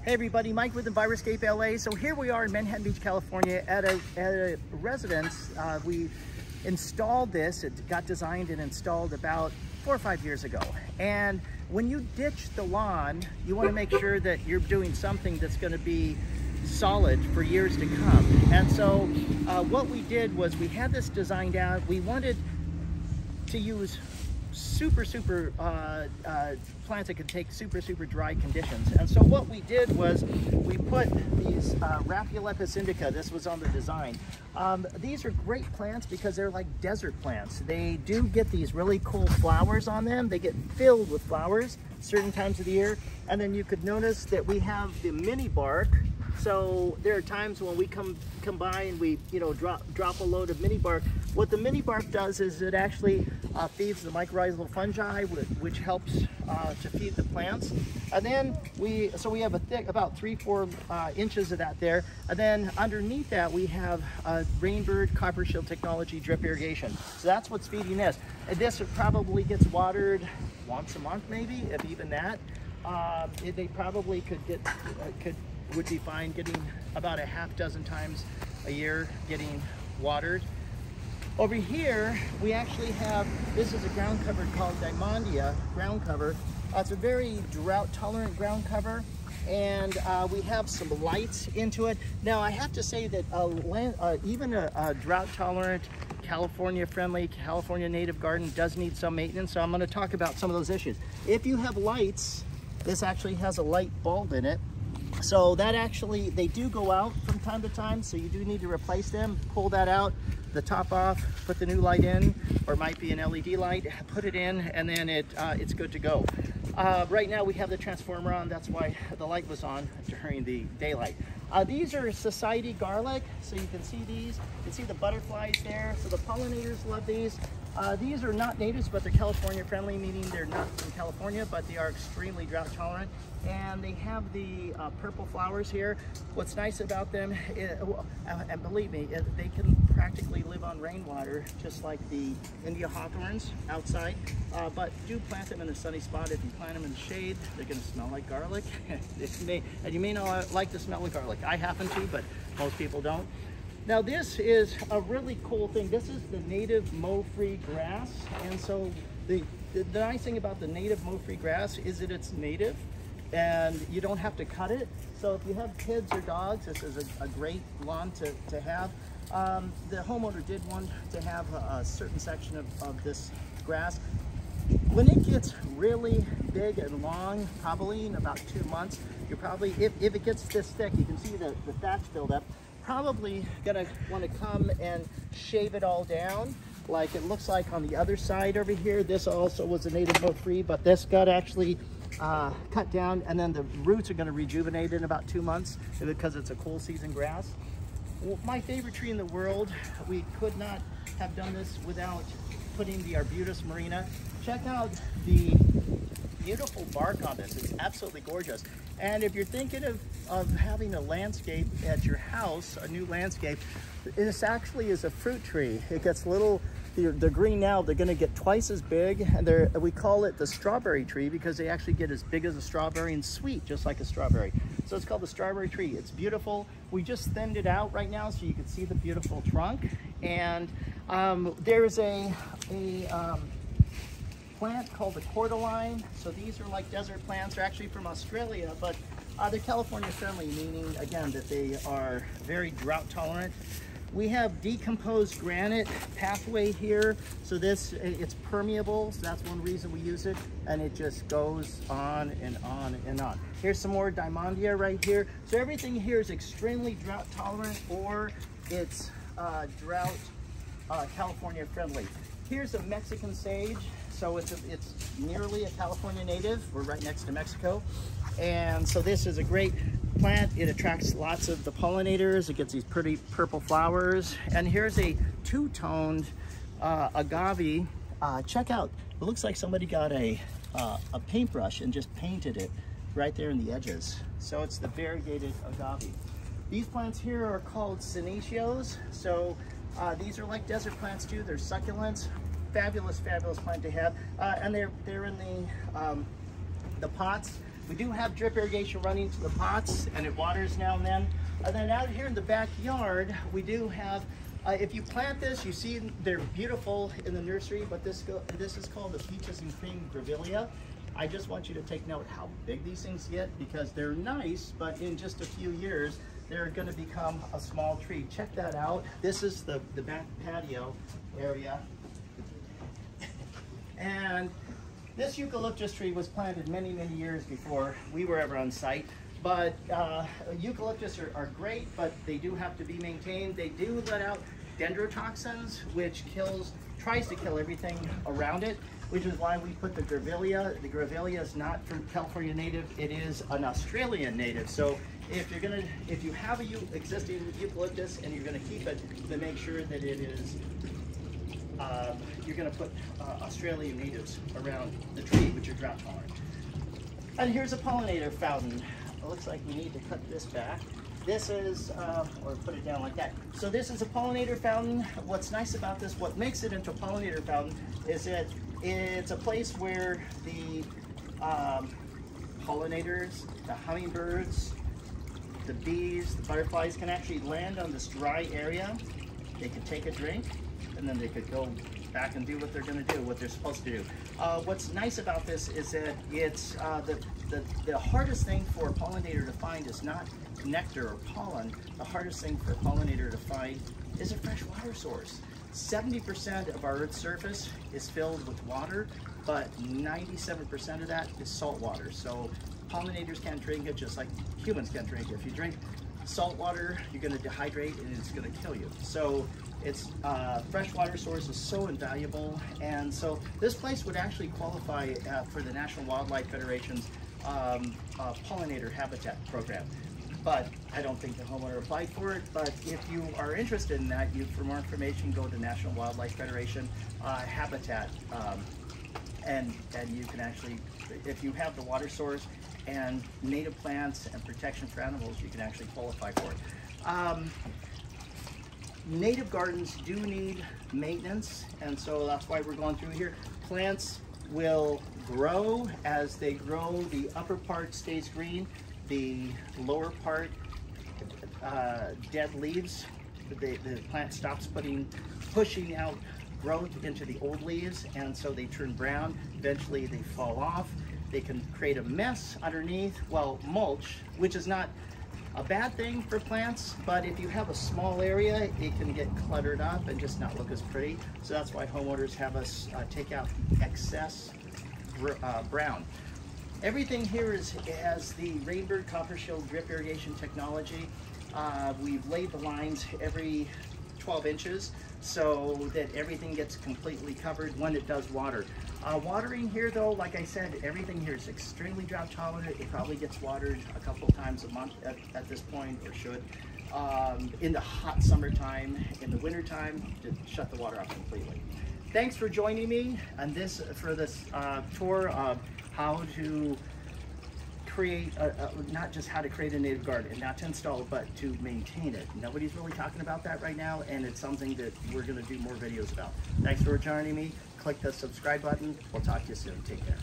Hey everybody, Mike with Enviroscape LA. So here we are in Manhattan Beach, California at a residence. We installed this. It got designed and installed about 4 or 5 years ago. And when you ditch the lawn, you want to make sure that you're doing something that's going to be solid for years to come. And so what we did was we had this designed out. We wanted to use super plants that could take super dry conditions. And so what we did was we put these Raphilepis indica. This was on the design. These are great plants because they're like desert plants. They do get these really cool flowers on them. They get filled with flowers certain times of the year. And then you could notice that we have the mini bark. So there are times when we come by and we drop a load of mini bark. What the mini bark does is it actually feeds the mycorrhizal fungi, which helps to feed the plants. And then we have a thick, about 3-4 inches of that there. And then underneath that we have Rainbird Copper Shield Technology drip irrigation. So that's what's feeding this. And this probably gets watered once a month, maybe, if even that. They probably would be fine getting about a half dozen times a year getting watered. Over here, we actually have, this is a ground cover called Diamondia ground cover. It's a very drought tolerant ground cover, and we have some lights into it. Now I have to say that even a drought tolerant, California friendly, California native garden does need some maintenance, so I'm going to talk about some of those issues. If you have lights, this actually has a light bulb in it. So that actually, they do go out from time to time, so you do need to replace them. Pull that out, the top off, put the new light in, or it might be an LED light, put it in, and then it's good to go. Right now we have the transformer on, that's why the light was on during the daylight. These are society garlic, so you can see these. You can see the butterflies there, so the pollinators love these. These are not natives, but they're California friendly, meaning they're not from California, but they are extremely drought tolerant. And they have the purple flowers here. What's nice about them, and believe me, they can practically live on rainwater, just like the India hawthorns outside. But do plant them in a sunny spot. If you plant them in the shade, they're going to smell like garlic. And you may not like the smell of garlic. I happen to, but most people don't. Now this is a really cool thing. This is the native mow-free grass. And so the nice thing about the native mow-free grass is that it's native and you don't have to cut it. So if you have kids or dogs, this is a great lawn to have. The homeowner did want to have a certain section of this grass. When it gets really big and long, probably in about 2 months, you're probably, if it gets this thick, you can see the thatch buildup, probably gonna want to come and shave it all down like it looks like on the other side over here. This also was a native mow-free, but this got actually cut down, and then the roots are going to rejuvenate in about 2 months because it's a cool season grass. Well, my favorite tree in the world, we could not have done this without putting the Arbutus marina. Check out the beautiful bark on this. It's absolutely gorgeous. And if you're thinking of having a landscape at your house, a new landscape, this actually is a fruit tree. It gets little, they're green now, they're gonna get twice as big, and we call it the strawberry tree because they actually get as big as a strawberry and sweet, just like a strawberry. So it's called the strawberry tree. It's beautiful. We just thinned it out right now so you can see the beautiful trunk. And there's a plant called the cordyline. So these are like desert plants. They're actually from Australia, but they're California friendly, meaning again that they are very drought tolerant. We have decomposed granite pathway here. So it's permeable. So that's one reason we use it. And it just goes on and on and on. Here's some more Diamondia right here. So everything here is extremely drought tolerant, or it's drought California friendly. Here's a Mexican sage. So it's nearly a California native. We're right next to Mexico. And so this is a great plant. It attracts lots of the pollinators. It gets these pretty purple flowers. And here's a two-toned agave. Check out, it looks like somebody got a paintbrush and just painted it right there in the edges. So it's the variegated agave. These plants here are called senecio. So these are like desert plants too. They're succulents. Fabulous plant to have. And they're in the pots. We do have drip irrigation running to the pots, and it waters now and then. And then out here in the backyard, we do have, if you plant this, you see they're beautiful in the nursery, but this is called the Peaches and Cream Grevillea. I just want you to take note how big these things get, because they're nice, but in just a few years, they're gonna become a small tree. Check that out. This is the back patio area. And this eucalyptus tree was planted many, many years before we were ever on site. But eucalyptus are great, but they do have to be maintained. They do let out dendrotoxins, which tries to kill everything around it, which is why we put the grevillea. The grevillea is not from California native, it is an Australian native. So if you have a existing eucalyptus and you're gonna keep it, then make sure that it is, you're gonna put Australian natives around the tree, which are drought tolerant. And here's a pollinator fountain. It looks like we need to cut this back. This is, or put it down like that. So this is a pollinator fountain. What's nice about this, what makes it into a pollinator fountain, is that it's a place where the pollinators, the hummingbirds, the bees, the butterflies can actually land on this dry area. They could take a drink, and then they could go back and do what they're going to do, what they're supposed to do. What's nice about this is that it's the hardest thing for a pollinator to find is not nectar or pollen. The hardest thing for a pollinator to find is a fresh water source. 70% of our Earth's surface is filled with water, but 97% of that is salt water. So pollinators can't drink it just like humans can't drink it. If you drink salt water, you're going to dehydrate and it's going to kill you. So it's freshwater source is so invaluable, and so this place would actually qualify for the National Wildlife Federation's pollinator habitat program. But I don't think the homeowner applied for it. But if you are interested in that, for more information, go to National Wildlife Federation habitat, and you can actually, if you have the water source and native plants and protection for animals, you can actually qualify for it. Native gardens do need maintenance, and so that's why we're going through here. Plants will grow. As they grow, the upper part stays green, the lower part, dead leaves. The plant stops pushing out growth into the old leaves, and so they turn brown. Eventually they fall off. They can create a mess underneath. Well, mulch, which is not a bad thing for plants, but if you have a small area, it can get cluttered up and just not look as pretty. So that's why homeowners have us take out excess brown. Everything here has the Rainbird Copper Shield drip irrigation technology. We've laid the lines every 12 inches so that everything gets completely covered when it does water. Watering here though, like I said, everything here is extremely drought tolerant. It probably gets watered a couple times a month at this point, or should. In the hot summertime, in the wintertime, to shut the water off completely. Thanks for joining me on this tour of how to create, not just how to create a native garden, not to install, but to maintain it. Nobody's really talking about that right now, and it's something that we're going to do more videos about. Thanks for joining me. Click the subscribe button. We'll talk to you soon. Take care.